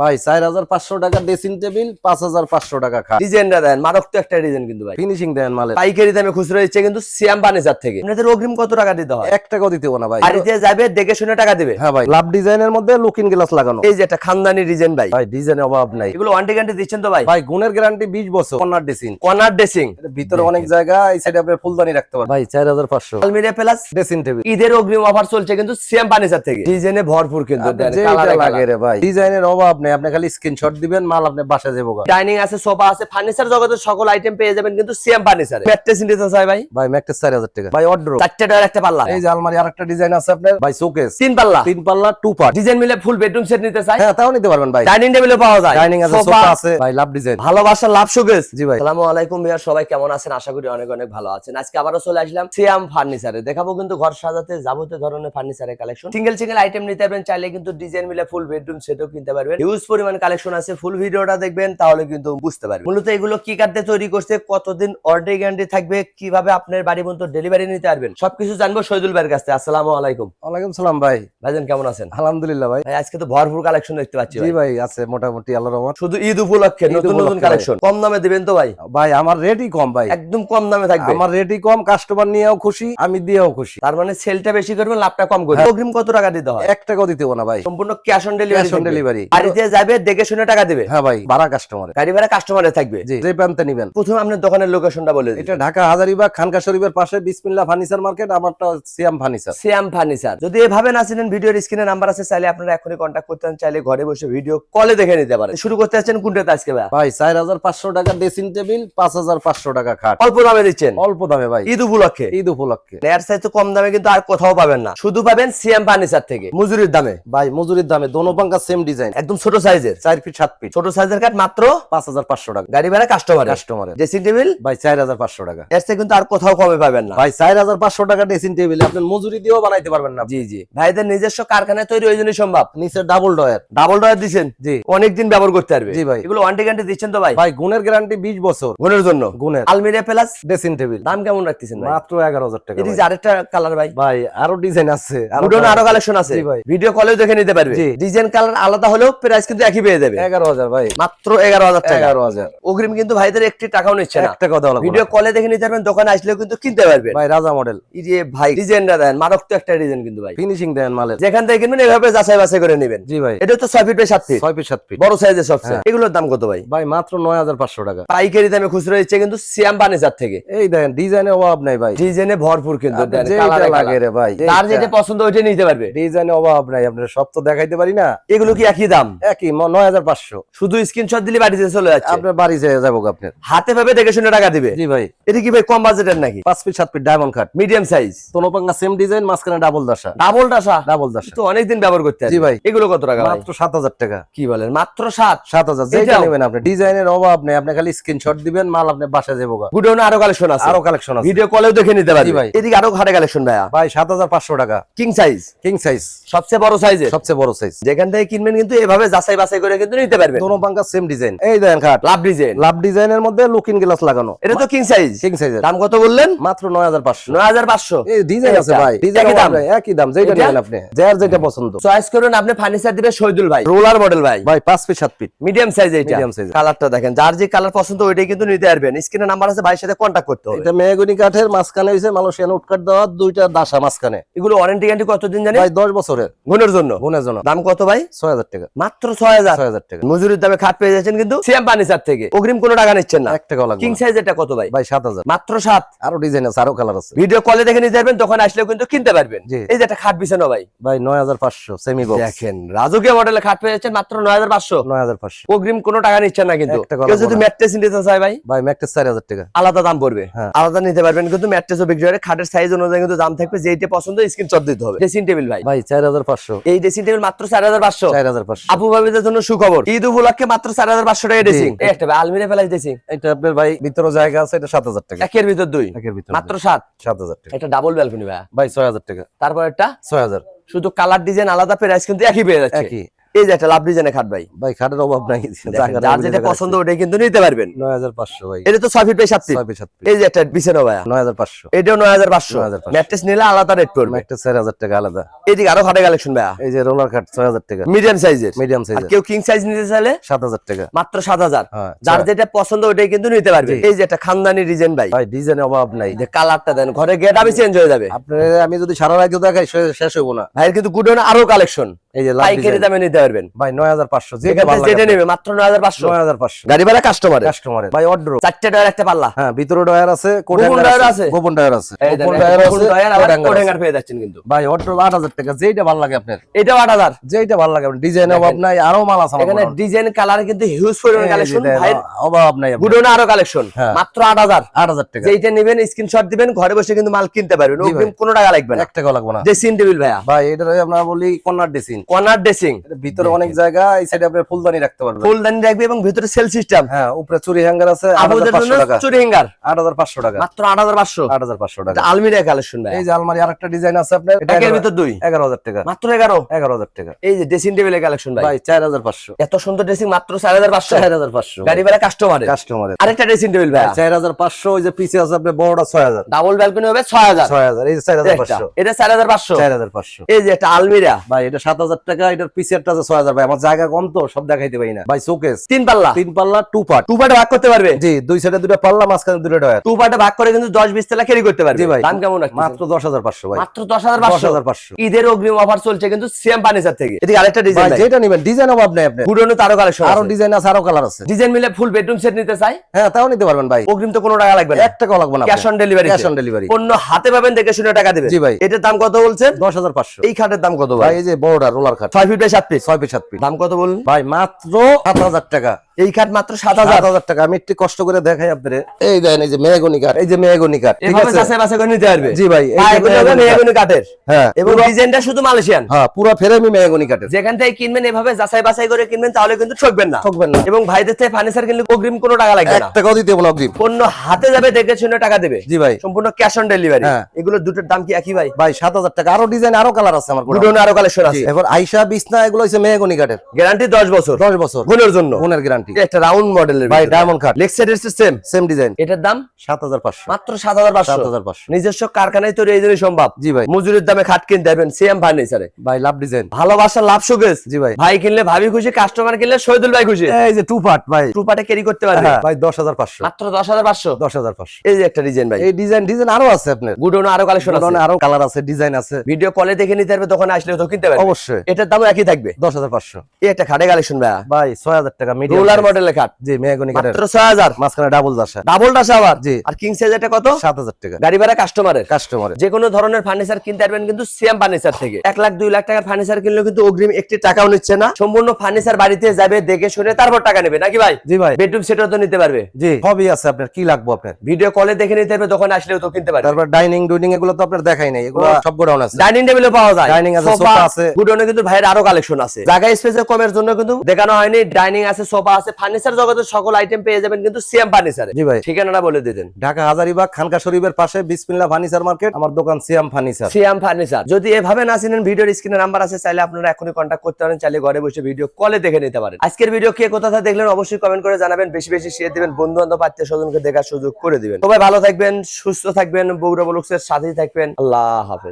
ভাই 4500 টাকা dressing table, 5500 টাকা খাট। ডিজাইনটা দেন মারাত্মক একটা ডিজাইন কিন্তু ভাই। ফিনিশিং দেন মালে। পাইকারি দামে খুচরো দিচ্ছে কিন্তু সিয়াম ফার্নিচার থেকে। আপনাদের অগ্রিম কত টাকা দিতে হয়? 1 টাকাও দিতে হবে না ভাই। বাড়িতে যাবে দেখে শুনে টাকা দিবে। হ্যাঁ ভাই, লাভ ডিজাইনের মধ্যে লুকিং গ্লাস লাগানো। এই যে একটা খানদানি ডিজাইন ভাই। ভাই ডিজাইনের অভাব নাই। এগুলো ওয়ারেন্টি গ্যারান্টি দিচ্ছেন তো ভাই? ভাই গুণের গ্যারান্টি 20 বছর। কর্নার ড্রেসিং, কর্নার ড্রেসিং, ভিতরে অনেক জায়গা, এই সাইডে আপনি ফুলদানি রাখতে পারবেন। ভাই 4500 আলমিরা প্লাস ড্রেসিং টেবিল। ঈদের অগ্রিম অফার চলছে কিন্তু সিয়াম ফার্নিচার থেকে। ডিজাইনে ভরপুর কিন্তু যেটা লাগে রে ভাই, ডিজাইনের অভাব নেই। আপনি খালি স্ক্রিনশট দিবেন, মাল আপনি বাসায় যাবো। ডাইনিং আছে, সোফা আছে, ফার্নিচার জগতের সকল আইটেম পেয়ে যাবেন কিন্তু সিয়াম ফার্নিচারে। ম্যাট্রেস নিতে চাই ভাই? ভাই ম্যাট্রেস 4000 টাকা। ভাই অর্ডার 4টা টাকার একটা পাল্লা। এই যে আলমারি আরেকটা ডিজাইন আছে আপনার। ভাই শোকেস 3 পাল্লা, 3 পাল্লা 2 পার্ট। ডিজাইন মিলে ফুল বেডরুম সেট নিতে চাই? হ্যাঁ তাও নিতে পারবেন ভাই। ডাইনিং টেবিলও পাওয়া যায়, ডাইনিং আছে, সোফা আছে। ভাই লাভ ডিজাইন, ভালোবাসা লাভ শোকেস। জি ভাই। আসসালামু আলাইকুম ভাইয়া, সবাই কেমন আছেন? আশা করি অনেক অনেক ভালো আছেন। আজকে আবারো চলে আসলাম সিয়াম ফার্নিচারে। দেখাবো কিন্তু ঘর সাজাতে যাবতীয় ধরনের ফার্নিচারের কালেকশন। সিঙ্গেল সিঙ্গেল আইটেম নিতে পারবেন, চাইলে কিন্তু ডিজাইন মিলে ফুল বেডরুম সেটও কিনতে পারবেন। হিউজ পরিমাণ কালেকশন আছে, ফুল ভিডিওটা দেখবেন তাহলে কিন্তু বুঝতে পারবেন মূলত এগুলো কি কাটতে তৈরি করছে, কতদিন অর্ডার গ্যারান্টি থাকবে, কিভাবে আপনার বাড়ি পর্যন্ত ডেলিভারি নিতে পারবেন, সবকিছু জানবো শহীদুল ভাইয়ের কাছে। আসসালামু আলাইকুম। ওয়ালাইকুম সালাম ভাই। ভাইজান কেমন আছেন? আলহামদুলিল্লাহ ভাই। ভাই আজকে তো ভরপুর কালেকশন দেখতে পাচ্ছি। জি ভাই আছে মোটামুটি, আল্লাহর রহমত। শুধু ঈদ উপলক্ষে নতুন নতুন কালেকশন। কম দামে দিবেন তো ভাই? ভাই আমার রেটই কম ভাই, একদম কম দামে থাকবে। আমার রেটই কম, কাস্টমার নিয়েও খুশি, আমি দিয়েও খুশি। তার মানে সেলটা বেশি করবেন, লাভটা কম করবেন। অগ্রিম কত টাকা দিতে হয়? 1 টাকাও দিতে হবে না ভাই। সম্পূর্ণ cash on delivery. Cash on delivery. বাড়িতে যাবে দেখে শুনে টাকা দিবে। হ্যাঁ ভাই, ভাড়া কাস্টমারে। গাড়ি ভাড়া কাস্টমারে থাকবে। জি, যে প্রান্তে নিবেন। প্রথমে আপনার দোকানের লোকেশনটা বলে দিন। এটা ঢাকা হাজারীবাগ খানকা শরীফের পাশে বিসমিল্লাহ ফার্নিচার মার্কেট। আমারটা সিয়াম ফার্নিচার। সিয়াম ফার্নিচার। যদি এভাবে না চিনেন, ভিডিওর স্ক্রিনে নাম্বার আছে, চাইলে আপনারা এখনই কন্টাক্ট করতে পারেন, চাইলে ঘরে বসে ভিডিও কলে দেখে নিতে পারেন। শুরু করতে যাচ্ছেন কোনটাতে আজকে ভাই? ভাই 4500 টাকা ড্রেসিং টেবিল, 5500 টাকা খাট। অল্প দামে দিচ্ছেন? অল্প দামে ভাই, ঈদ উপলক্ষে। ঈদ উপলক্ষে। এর চাইতে কম দামে কিন্তু আর কোথাও পাবেন না, শুধু পাবেন সিয়াম ফার্নিচার থেকে, মজুরির দামে। ভাই মজুরির দামে, দোনো পাঙ্কা সেম ডিজাইন, একদম ছোট সাইজের, 4 ফিট 7 ফিট। ছোট সাইজের কাঠ মাত্র 5500 টাকা। গাড়ি ভাড়া কাস্টমারে। কাস্টমারে। ড্রেসিং টেবিল ভাই 4500 টাকা। এর চাইতে কিন্তু আর কোথাও কমে পাবেন না ভাই 4500 টাকা ড্রেসিং টেবিল আপনি মজুরি দিয়েও বানাইতে পারবেন না। জি জি, ভাইদের নিজস্ব কারখানায় তৈরি, ওই জন্যই সম্ভব। নিচে ডাবল ডয়ার। ডাবল ডয়ার দিচ্ছেন? জি। অনেকদিন ব্যবহার করতে পারবে। জি ভাই। এগুলো ওয়ারেন্টি গ্যারান্টি দিচ্ছেন তো ভাই? ভাই গুণের গ্যারান্টি 20 বছর। গুণের জন্য? গুণের। আলমিরা প্লাস ড্রেসিং টেবিল। দাম কেমন রাখতেছেন ভাই? মাত্র 11000 টাকা। এটি যে আরেকটা কালার ভাই। ভাই আরো ডিজাইন আছে, আরো কালেকশন আছে। জি ভাই। ভিডিও কলেও দেখে নিতে পারবে। জি। ডিজাইন কালার আলাদা হলেও প্রাইস কিন্তু একই পেয়ে যাবে। 11000 ভাই। মাত্র 11000 টাকা। 11000 অগ্রিম কিন্তু ভাইদের একটি টাকাও নিচ্ছে না। 1 টাকাও দেওয়া লাগবে না। ভিডিও কলে দেখে নিতে পারবেন, দোকানে আসলেও কিন্তু কিনতে পারবেন। ভাই রাজা মডেল। এই যে ভাই ডিজাইনটা দেন মারাত্মক একটা ডিজাইন কিন্তু ভাই। ফিনিশিং দেন মালের। যেখান থেকে কিনবেন এভাবে যাচাই বাছাই করে নেবেন। জি ভাই। এটা তো 6 feet by 7 feet, 6 feet 7 feet. বড় সাইজের সবচেয়ে। এগুলোর দাম কত ভাই? ভাই মাত্র 9500 টাকা। পাইকারি দামে খুচরো দিচ্ছে কিন্তু সিয়াম ফার্নিচার থেকে। এই দেখেন ডিজাইনের অভাব নাই ভাই, ডিজাইনে ভরপুর কিন্তু আপনি যেটা লাগে রে ভাই। তার যেটা পছন্দ ওইটা নিতে পারবে। ডিজাইনের অভাব নাই, আপনার সব তো দেখাইতে পারি না। এগুলো কি একই দাম? একই 9500। শুধু স্ক্রিনশট দিলে বাড়িতে চলে যাচ্ছে, আপনার বাড়ি যেয়ে যাবো আপনার। হাতে ভাবে দেখে শুনে টাকা দিবে। জি ভাই। এটা কি ভাই কম বাজেটের নাকি? 5 feet 7 feet diamond cut, medium size, তোনোপাঙ্গা সেম ডিজাইন, মাঝখানে ডাবল দাসা। ডাবল ডাসা? ডাবল দাসা তো অনেকদিন ব্যবহার করতে হবে। জি ভাই। এগুলো কত টাকা ভাই? মাত্র 7000 টাকা। কি বলেন, মাত্র 7000? যেটা নেবেন আপনি, ডিজাইনের অভাব নেই। আপনি খালি স্ক্রিনশট দিবেন, মাল আপনি বাসায় যাবো। গুডাউনে আরো কালেকশন আছে? আরো কালেকশন আছে, ভিডিও কলেও দেখে নিতে পারবে। জি ভাই। এদিকে আরো ঘাটে কালেকশন ভাইয়া। ভাই 7500 টাকা। King size? কিং সাইজ, সবচেয়ে বড় সাইজে? সবচেয়ে বড় সাইজ। যেখান থেকে কিনবেন কিন্তু এভাবে যাচাই বাছাই করে কিন্তু নিতে পারবেন। তোনোপাঙ্গা সেম ডিজাইন। এই দেখেন খাট, লাভ ডিজাইন। লাভ ডিজাইনের মধ্যে লুকিং গ্লাস লাগানো। এটা তো কিং সাইজ। কিং সাইজের দাম কত বললেন? মাত্র 9500। 9500? এই ডিজাইন আছে ভাই, ডিজাইন একই দাম? একই দাম, যেটা এটা? নেবেন আপনি, যার যেটা পছন্দ। চয়েস করুন। আপনি ফার্নিচার দিবে শহীদুল ভাই, রোলার মডেল ভাই। ভাই 5 ফিট 7 ফিট মিডিয়াম সাইজ। এটা মিডিয়াম সাইজ। কালারটা দেখেন, যার যে কালার পছন্দ ওইটাই কিন্তু নিতে পারবেন। স্ক্রিনে নাম্বার আছে, ভাইয়ের সাথে কন্টাক্ট করতে হবে। এটা মেহগনি কাঠের, মাঝখানে হইছে মালয়েশিয়ান উড কাঠ দেওয়া, দুইটা দাসা মাঝখানে। এগুলো ওয়ারেন্টি গ্যারান্টি কতদিন জানেন? ভাই 10 বছরের। গুণের জন্য? গুণের জন্য। দাম কত ভাই? 6000 টাকা। মাত্র 6000? 6000 টাকা। মজুরির দামে খাট পেয়ে যাচ্ছেন কিন্তু সিয়াম ফার্নিচার থেকে। অগ্রিম কোনো টাকা নিচ্ছেন না। 1 টাকাও লাগবে কিং না। সাইজ এটা কত ভাই? ভাই 7000। মাত্র 7? আরো ডিজাইন আছে, আরো কালার আছে। ভিডিও কলে দেখে নিতে পারবেন, দোকানে আসলেও কিন্তু কিনতে পারবেন। জি। এই যে একটা খাট বিছানো ভাই। ভাই 9500 সেমি বক্স। দেখেন রাজকীয় মডেলের খাট পেয়ে যাচ্ছেন মাত্র 9500। 9500। অগ্রিম কোনো টাকা নিচ্ছেন না কিন্তু। 1 টাকা কেউ লাগবে যদি না। ম্যাট্রেস নিতে চায় ভাই, ভাই ম্যাট্রেস 4000 টাকা। আলাদা দাম পড়বে। হ্যাঁ। আলাদা নিতে পারবেন কিন্তু ম্যাট্রেসও বিক্রি হয়। খাটের সাইজ অনুযায়ী কিন্তু দাম থাকবে, যেইটা পছন্দ স্ক্রিনশট দিতে হবে। ড্রেসিং টেবিল ভাই? ভাই 4500। এই ড্রেসিং টেবিল মাত্র 4500? 4500। আপু ভাবিদের জন্য সুখবর, ঈদ উপলক্ষে মাত্র 4500 টাকা ড্রেসিং। এই একটা আলমিরা ফেলাই ড্রেসিং। এটা আপনার ভাই ভিতরে জায়গা আছে, এটা 7000 টাকা। একের ভিতর দুই? একের ভিতরে মাত্র 7? 7000 টাকা। এটা ডাবল ব্যালকনি ভাই? ভাই 6000 টাকা। তারপর একটা 6000। শুধু কালার ডিজাইন আলাদা, প্রাইস কিন্তু একই পেয়ে যাচ্ছে। একই। এই যে একটা লাভ ডিজাইনের খাট ভাই, ভাই খাটের অভাব নাই, দেখেন, যার যেটা পছন্দ ওটাই কিন্তু নিতে পারবেন। 9500 ভাই, এটা তো 6 feet by 7 feet. 6 by 7 feet. এই যে একটা বিছানো ভাইয়া 9500, এটাও 9500। 9500 ম্যাট্রেস নিলে আলাদা রেট পড়বে, একটা 4000 টাকা আলাদা। এদিকে আরো খাটে কালেকশন ভাইয়া, এই যে রোলার খাট 6000 টাকা, মিডিয়াম সাইজের। মিডিয়াম আর সাইজের কেউ কিং সাইজ নিতে চাইলে 7000 টাকা, মাত্র 7000। হ্যাঁ, যার যেটা পছন্দ ওটাই কিন্তু নিতে পারবে। এই যে একটা খানদানি ডিজাইন ভাই, ভাই ডিজাইনের অভাব নাই। যে কালারটা দেন, ঘরে গেট আমি চেঞ্জ হয়ে যাবে। আপনি আমি যদি সারা রাত দেখাই শেষ হইব না। ভাইয়ের কিন্তু গুডনে আরো কালেকশন, এই যে লাভ পাইকারি ডিজাইন দামে নিতে পারবেন ভাই 9500, যেটা যেটা ভালো যেটা লাগে নেবে মাত্র 9500। 9500 গাড়ি ভাড়া কাস্টমার কাস্টমারের। ভাই অর্ডার চারটে টায়ার একটা পাল্লা, হ্যাঁ, ভিতরে ডয়ার আছে, গোপন ডয়ার আছে, গোপন ডয়ার আছে, এই দেখেন, গোপন ডয়ার গোপন আছে, ডয়ার আবার কোড কোড হ্যাঙ্গার পেয়ে যাচ্ছেন কিন্তু। ভাই অর্ডার 8000 টাকা, যেটা ভালো লাগে আপনার, এটাও 8000। যেটা ভালো লাগে আপনার। ডিজাইনের অভাব নাই, আরো মাল আছে আমার এখানে মনে হয়। ডিজাইন কালার কিন্তু হিউজ পরিমাণ কালেকশন। ভাই অভাব নাই আপনার। গুডনে আরো কালেকশন, হ্যাঁ। মাত্র 8000। 8000 টাকা, যেইটা নেবেন স্ক্রিনশট দিবেন, ঘরে বসে কিন্তু মাল কিনতে পারবেন, জি ভাই। অগ্রিম কোনো টাকা লাগবে না। 1 টাকা লাগবে না। ড্রেসিং টেবিল ভাইয়া, ভাই এটা আমরা বলি কর্নার ড্রেসিং, কর্নার ড্রেসিং, ভিতরে অনেক জায়গা, এই সাইডে আপনি ফুলদানি রাখতে পারবেন। ফুলদানি রাখবে এবং ভিতরে সেল সিস্টেম। হ্যাঁ, উপরে চুরি হ্যাঙ্গার আছে, আপুদের জন্য 8500 টাকা, চুরি হ্যাঙ্গার 8500 টাকা, মাত্র 8500। 8500 টাকা। আলমিরা কালেকশন ভাই, এই যে আলমারি আরেকটা ডিজাইন আছে আপনার, এটা একের ভিতর দুই, 11000 টাকা, মাত্র 11। 11000 টাকা। এই যে ড্রেসিং টেবিলের কালেকশন ভাই, ভাই 4500, এত সুন্দর ড্রেসিং মাত্র 4500। 4500 গাড়ি ভাড়া কাস্টমারের। কাস্টমারের। আরেকটা ড্রেসিং টেবিল ভাই 4500, ওই যে পিছে আছে আপনার বড়টা 6000, ডাবল ব্যালকনি হবে 6000। 6000, এই যে 4500, এটা 4500। 4500। এই যে একটা আলমিরা ভাই এটা 7000 টাকা, এটার পিছেরটা আছে 6000। ভাই আমার জায়গা কম তো, সব দেখাইতে পারি না। ভাই শোকেস তিন পাল্লা, 3 পাল্লা 2 পার্ট, টু পার্টে ভাগ করতে পারবে। জি, দুই সাইডে দুটো পাল্লা, মাঝখানে দুটো ডয়ার। টু পার্টে ভাগ করে কিন্তু 10-20 তলা ক্যারি করতে পারবে। জি ভাই। দাম কেমন রাখছেন? মাত্র 10500 ভাই, মাত্র 10500। 10500। ঈদের অগ্রিম অফার চলছে কিন্তু সিএম ফার্নিচার থেকে। এদিকে আরেকটা ডিজাইন ভাই ভাই, যেটা নিবেন, ডিজাইন অভাব নাই আপনার। গুডনে তারও কালেকশন আরো আছে, ডিজাইন আছে, আরো কালার আছে। ডিজাইন মিলে ফুল বেডরুম সেট নিতে চাই, হ্যাঁ, তাও নিতে পারবেন ভাই। অগ্রিম তো কোনো টাকা লাগবে না, 1 টাকাও লাগবে না। Cash on delivery. Cash on delivery. পণ্য হাতে পাবেন, দেখে শুনে টাকা দিবেন। জি ভাই। এটার দাম কত বলছেন? 10500। এই খাটের দাম কত ভাই ভাই? এই যে বড়টা রোলার খাট 6 feet by 7 feet, 6 feet 7 feet, দাম কত বলুন? ভাই মাত্র 7000 টাকা। এই খাট মাত্র 7000। 7000 টাকা। আমি একটু কষ্ট করে দেখাই আপনাদের। এই দেখেন, এই যে মেহগনি কাঠ, এই যে মেহগনি কাঠ, ঠিক এভাবে আছে? যাচাই বাছাই করে নিতে পারবে। জি ভাই, এই ভাই যে এগুলো হবে মেহগনি কাঠের, হ্যাঁ, এবং ডিজাইনটা শুধু মালয়েশিয়ান। হ্যাঁ, পুরো ফ্রেমই মেহগনি কাঠের। যেখান থেকে কিনবেন এভাবে যাচাই বাছাই করে কিনবেন, তাহলে কিন্তু ঠকবেন না। ঠকবেন না। এবং ভাইদের থেকে ফার্নিচার কিনলে অগ্রিম কোনো টাকা লাগবে 1 না, টাকাও দিতে হবে না অগ্রিম। পণ্য হাতে যাবে, দেখে শুনে টাকা দেবে। জি ভাই। সম্পূর্ণ ক্যাশ অন ডেলিভারি। হ্যাঁ। এগুলো দুটোর দাম কি একই ভাই? ভাই 7000 টাকা। আরো ডিজাইন, আরো কালার আছে আমার গোডাউনে। গুডনে আরো কালেকশন আছে। এখন আইসা বিছনা এগুলো হচ্ছে মেহগনি কাঠের, গ্যারান্টি 10 বছর, 10 বছর গুণের জন্য। গুণের গ্যারান্টি। এটা একটা রাউন্ড মডেলের ভাই ডায়মন্ড কাঠ, লেগ সাইডের সিস্টেম, সেম ডিজাইন, এটার দাম 7500, মাত্র 7500। 7500। নিজস্ব কারখানায় তৈরি, এই জন্যই সম্ভব। জি ভাই। মজুরির দামে খাট কিনতে পারবেন সিএম ফার্নিচারে। ভাই লাভ ডিজাইন, ভালোবাসা লাভ শোকেস। জি ভাই। ভাই কিনলে ভাবি খুশি, কাস্টমার কিনলে শহীদুল ভাই খুশি। এই যে 2 পার্ট ভাই, টু পার্টে ক্যারি করতে পারবে। হ্যাঁ ভাই 10500, মাত্র 10500। 10500। এই যে একটা ডিজাইন ভাই, এই ডিজাইন আরো আছে আপনার গুডনে আরো কালেকশন আছে, গোডাউনে আরো কালার আছে, ডিজাইন আছে। ভিডিও কলে দেখে নিতে পারবে, দোকানে আসলে তো কিনতে পারবে। অবশ্যই। এটার দামও একই থাকবে, 10500। এই একটা খাটে কালেকশন ভাই, ভাই 6000 টাকা, মিডিয়াম রোলার মডেলের খাট, জি মেহগনি কাঠের, মাত্র 6000। মাঝখানে ডাবল দাসা, ডাবল ডাসা আবার। জি। আর কিং সাইজ এটা কত? 7000 টাকা। গাড়ি ভাড়া কাস্টমারের। কাস্টমারের। যে কোনো ধরনের ফার্নিচার কিনতে পারবেন কিন্তু সিএম ফার্নিচার থেকে। 1 লাখ 2 লাখ টাকার ফার্নিচার কিনলেও কিন্তু অগ্রিম একটি টাকাও নিচ্ছে না, সম্পূর্ণ ফার্নিচার বাড়িতে যাবে, দেখে শুনে তারপর টাকা নেবে, নাকি ভাই? জি ভাই। বেডরুম সেটও তো নিতে পারবে। জি, সবই আছে আপনার, কি লাগবে আপনার? ভিডিও কলে দেখে নিতে পারবে, দোকানে আসলেও তো কিনতে পারবে। তারপর ডাইনিং ডুইনিং এগুলো তো আপনার দেখাই নাই, এগুলো সব গোডাউন আছে। ডাইনিং টেবিলও পাওয়া যায়, ডাইনিং আছে, সোফা সোফা আছে। গুডনে কিন্তু ভাইয়ের আরো কালেকশন আছে। জায়গা স্পেসে কমের জন্য কিন্তু দেখানো হয়নি। ডাইনিং আছে, সোফা আছে, ফার্নিচার জগতের সকল আইটেম পেয়ে যাবেন কিন্তু সিএম ফার্নিচারে। জি ভাই। ঠিকানাটা বলে দিতেন। ঢাকা হাজারীবাগ খানকা শরীফের পাশে বিসমিল্লাহ ফার্নিচার মার্কেট, আমার দোকান সিয়াম ফার্নিচার। CM furniture. যদি এভাবে না চিনেন, ভিডিওর স্ক্রিনে নাম্বার আছে, চাইলে আপনারা এখনই কন্ট্যাক্ট করতে পারেন, চাইলে ঘরে বসে ভিডিও কলে দেখে নিতে পারেন। আজকের ভিডিও কে কোথা থেকে দেখলেন অবশ্যই কমেন্ট করে জানাবেন, বেশি বেশি শেয়ার দিবেন, বন্ধু বান্ধব আত্মীয় স্বজনকে দেখার সুযোগ করে দিবেন। সবাই ভালো থাকবেন, সুস্থ থাকবেন, বগুড়া ব্লগসের সাথেই থাকবেন। আল্লাহ হাফেজ।